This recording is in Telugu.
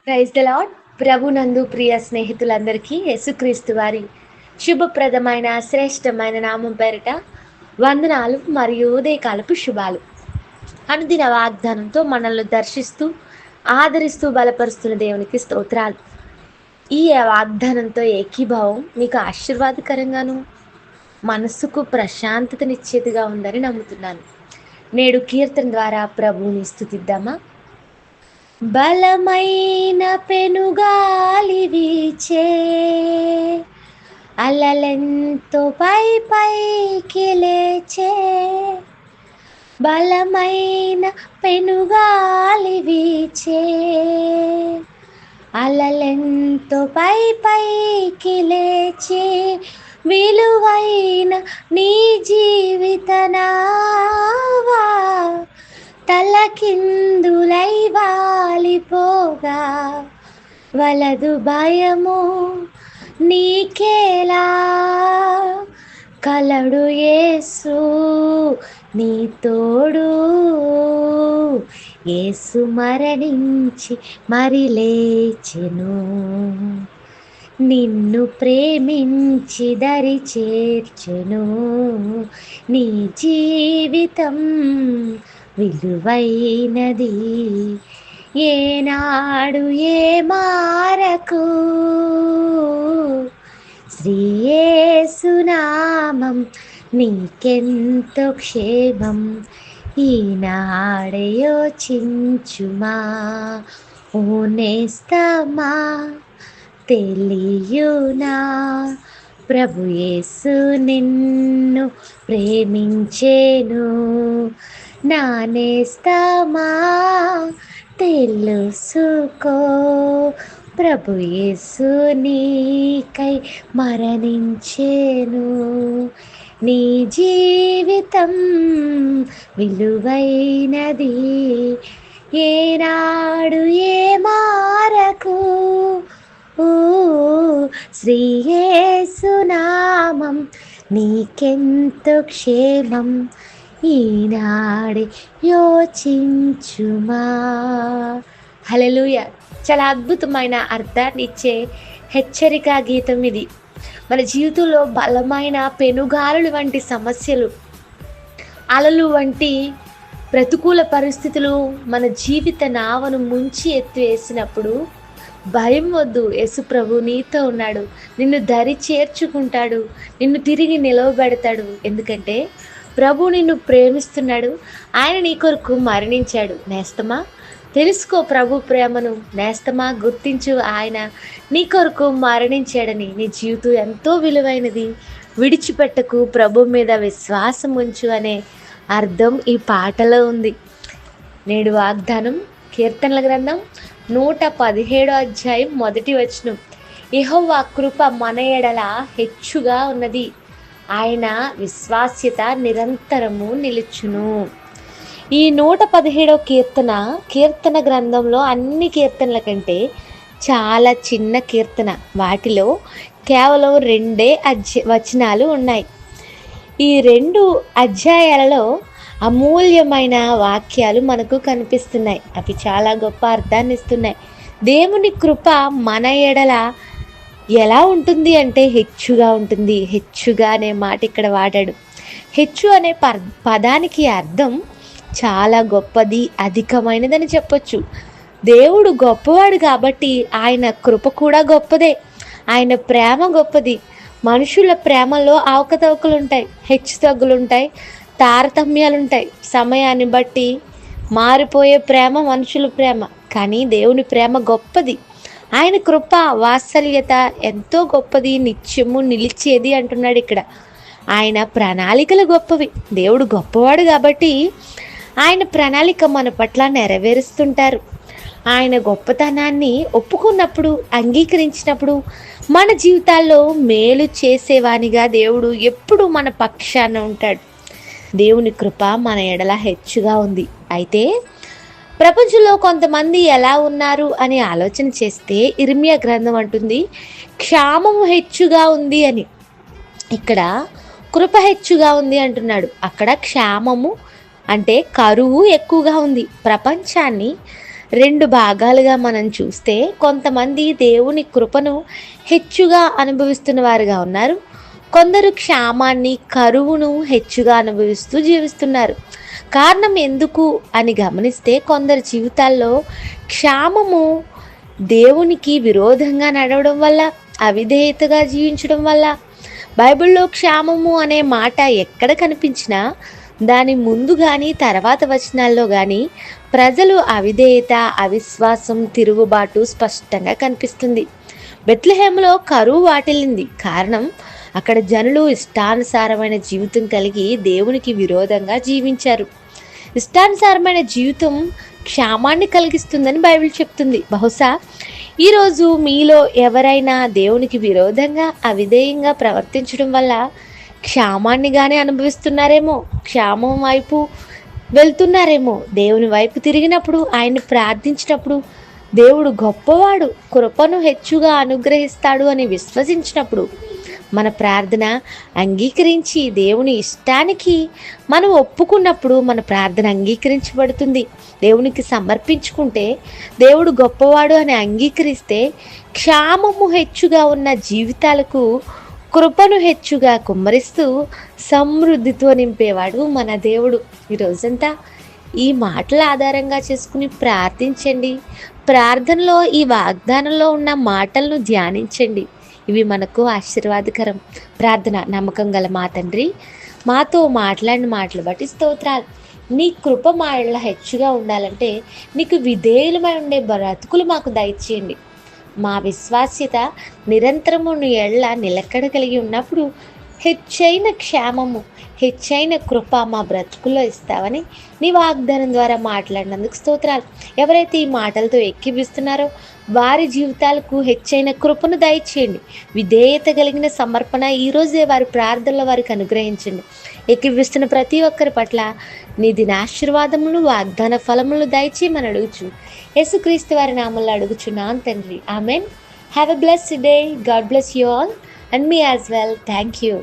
Praise the lord. ప్రభునందు ప్రియ స్నేహితులందరికీ యేసుక్రీస్తు వారి శుభప్రదమైన శ్రేష్టమైన నామం పేరిట వందనాలు మరియు ఉదయకాలపు శుభాలు. అనుదిన వాగ్దానంతో మనల్ని దర్శిస్తూ ఆదరిస్తూ బలపరుస్తున్న దేవునికి స్తోత్రాలు. ఈ వాగ్దానంతో ఏకీభావం మీకు ఆశీర్వాదకరంగాను మనస్సుకు ప్రశాంతతనిచ్చేదిగా ఉందని నమ్ముతున్నాను. నేడు కీర్తన ద్వారా ప్రభువుని స్తుతిద్దామా? బలమైన పెనుగాలి వీచే, అలలెంతో పై పైకి లేచే. బలమైన పెనుగాలి వీచే, అలలెంతో పై పైకి లేచే. విలువైన నీ జీవిత నావా తలకిందులై వాలిపోగా, వలదు భయము నీకేలా. కలడు యేసు నీ తోడు, యేసు మరణించి మరి లేచెను. నిన్ను ప్రేమించి దరి చేర్చెను. నీ జీవితం విలువైనది, ఏనాడు ఏ మారకు. శ్రీ యేసు నామం నీకెంతో క్షేమం, ఈనాడే యోచించుమా. ఓ నేస్తమా తెలియునా, ప్రభు యేసు నిన్ను ప్రేమించేను. నా నేస్తమా తెలుసుకో, ప్రభు యేసు నీకై మరణించేను. నీ జీవితం విలువైనది, ఏనాడు ఏ మారకు. శ్రీ యేసు నామం నీకెంతో క్షేమం, ఈనాడే యోచించుమా. హల్లెలూయా. చాలా అద్భుతమైన అర్థాన్ని ఇచ్చే హెచ్చరిక గీతం ఇది. మన జీవితంలో బలమైన పెనుగాలులు వంటి సమస్యలు, అలలు వంటి ప్రతికూల పరిస్థితులు మన జీవిత నావను ముంచి ఎత్తివేసినప్పుడు భయం వద్దు. యేసు ప్రభు నీతో ఉన్నాడు, నిన్ను దరి చేర్చుకుంటాడు, నిన్ను తిరిగి నిలవబెడతాడు. ఎందుకంటే ప్రభు నిన్ను ప్రేమిస్తున్నాడు, ఆయన నీ కొరకు మరణించాడు. నేస్తమా తెలుసుకో ప్రభు ప్రేమను, నేస్తమా గుర్తించు, ఆయన నీ కొరకు మరణించాడని. నీ జీవితం ఎంతో విలువైనది, విడిచిపెట్టకు, ప్రభు మీద విశ్వాసం ఉంచు అనే అర్థం ఈ పాటలో ఉంది. నేడు వాగ్దానం కీర్తనల గ్రంథం 117 అధ్యాయం 1 వచనం. యెహోవా కృప మన ఎడల హెచ్చుగా ఉన్నది, ఆయన విశ్వాస్యత నిరంతరము నిలుచును. ఈ 117 కీర్తన గ్రంథంలో అన్ని కీర్తనల కంటే చాలా చిన్న కీర్తన. వాటిలో కేవలం 2 వచనాలు ఉన్నాయి. ఈ 2 అధ్యాయాలలో అమూల్యమైన వాక్యాలు మనకు కనిపిస్తున్నాయి. అవి చాలా గొప్ప అర్థాన్ని ఇస్తున్నాయి. దేవుని కృప మన ఎడల ఎలా ఉంటుంది అంటే హెచ్చుగా ఉంటుంది. హెచ్చుగా అనే మాట ఇక్కడ వాడాడు. హెచ్చు అనే పదానికి అర్థం చాలా గొప్పది, అధికమైనదని చెప్పొచ్చు. దేవుడు గొప్పవాడు కాబట్టి ఆయన కృప కూడా గొప్పదే, ఆయన ప్రేమ గొప్పది. మనుషుల ప్రేమలో అవకతవకలు ఉంటాయి, హెచ్చు తగ్గులుంటాయి, తారతమ్యాలుంటాయి. సమయాన్ని బట్టి మారిపోయే ప్రేమ మనుషుల ప్రేమ, కానీ దేవుని ప్రేమ గొప్పది. ఆయన కృప వాత్సల్యత ఎంతో గొప్పది, నిత్యము నిలిచేది అంటున్నాడు ఇక్కడ. ఆయన ప్రణాళికలు గొప్పవి. దేవుడు గొప్పవాడు కాబట్టి ఆయన ప్రణాళిక మన పట్ల నెరవేరుస్తుంటారు. ఆయన గొప్పతనాన్ని ఒప్పుకున్నప్పుడు, అంగీకరించినప్పుడు మన జీవితాల్లో మేలు చేసేవానిగా దేవుడు ఎప్పుడు మన పక్షాన ఉంటాడు. దేవుని కృప మన ఎడల హెచ్చుగా ఉంది. అయితే ప్రపంచంలో కొంతమంది ఎలా ఉన్నారు అని ఆలోచన చేస్తే ఇర్మియా గ్రంథం అంటుంది క్షామము హెచ్చుగా ఉంది అని. ఇక్కడ కృప హెచ్చుగా ఉంది అంటున్నాడు. అక్కడ క్షామము అంటే కరువు ఎక్కువగా ఉంది. ప్రపంచాన్ని రెండు భాగాలుగా మనం చూస్తే కొంతమంది దేవుని కృపను హెచ్చుగా అనుభవిస్తున్న వారుగా ఉన్నారు. కొందరు క్షామాన్ని, కరువును హెచ్చుగా అనుభవిస్తూ జీవిస్తున్నారు. కారణం ఎందుకు అని గమనిస్తే కొందరి జీవితాల్లో క్షామము దేవునికి విరోధంగా నడవడం వల్ల, అవిధేయతగా జీవించడం వల్ల. బైబిల్లో క్షామము అనే మాట ఎక్కడ కనిపించినా దాని ముందు కానీ తర్వాత వచనాల్లో కానీ ప్రజలు అవిధేయత, అవిశ్వాసం, తిరుగుబాటు స్పష్టంగా కనిపిస్తుంది. బెత్లెహేములో కరువు వాటిల్లింది. కారణం, అక్కడ జనులు ఇష్టానుసారమైన జీవితం కలిగి దేవునికి విరోధంగా జీవించారు. ఇష్టానుసారమైన జీవితం క్షామాన్ని కలిగిస్తుందని బైబిల్ చెప్తుంది. బహుశా ఈరోజు మీలో ఎవరైనా దేవునికి విరోధంగా, అవిధేయంగా ప్రవర్తించడం వల్ల క్షామాన్నిగానే అనుభవిస్తున్నారేమో, క్షామం వైపు వెళ్తున్నారేమో. దేవుని వైపు తిరిగినప్పుడు, ఆయన్ని ప్రార్థించినప్పుడు, దేవుడు గొప్పవాడు, కృపను హెచ్చుగా అనుగ్రహిస్తాడు అని విశ్వసించినప్పుడు మన ప్రార్థన అంగీకరించి దేవుని ఇష్టానికి మనం ఒప్పుకున్నప్పుడు మన ప్రార్థన అంగీకరించబడుతుంది. దేవునికి సమర్పించుకుంటే, దేవుడు గొప్పవాడు అని అంగీకరిస్తే క్షామము హెచ్చుగా ఉన్న జీవితాలకు కృపను హెచ్చుగా కుమ్మరిస్తూ సమృద్ధితో నింపేవాడు మన దేవుడు. ఈ రోజంతా ఈ మాటల ఆధారంగా చేసుకుని ప్రార్థించండి. ప్రార్థనలో ఈ వాగ్దానంలో ఉన్న మాటలను ధ్యానించండి. ఇవి మనకు ఆశీర్వాదకరం. ప్రార్థన. నమ్మకం గల మా తండ్రి, మాతో మాట్లాడిన మాటలు బట్టి స్తోత్రాలు. నీ కృప మా ఇళ్ళ హెచ్చుగా ఉండాలంటే నీకు విధేయులమై ఉండే బ్రతుకులు మాకు దయచేయండి. మా విశ్వాస్యత నిరంతరము నీ ఎళ్ళ నిలకడ కలిగి ఉన్నప్పుడు హెచ్చైన క్షేమము, హెచ్చైన కృప మా బ్రతుకుల్లో ఇస్తావని నీ వాగ్దానం ద్వారా మాట్లాడినందుకు స్తోత్రాలు. ఎవరైతే ఈ మాటలతో ఎక్కిపిస్తున్నారో వారి జీవితాలకు హెచ్చైన కృపను దయచేయండి. విధేయత కలిగిన సమర్పణ ఈరోజే వారి ప్రార్థనలో వారికి అనుగ్రహించండి. ఎక్కిపిస్తున్న ప్రతి ఒక్కరి పట్ల నీ దినాశీర్వాదములు, వాగ్దాన ఫలములు దయచేయమని అడుగుచు యేసుక్రీస్తు వారి నామములో అడుగుచున్నాను తండ్రి. Amen. Have a blessed day. God bless you all and me as well. Thank you.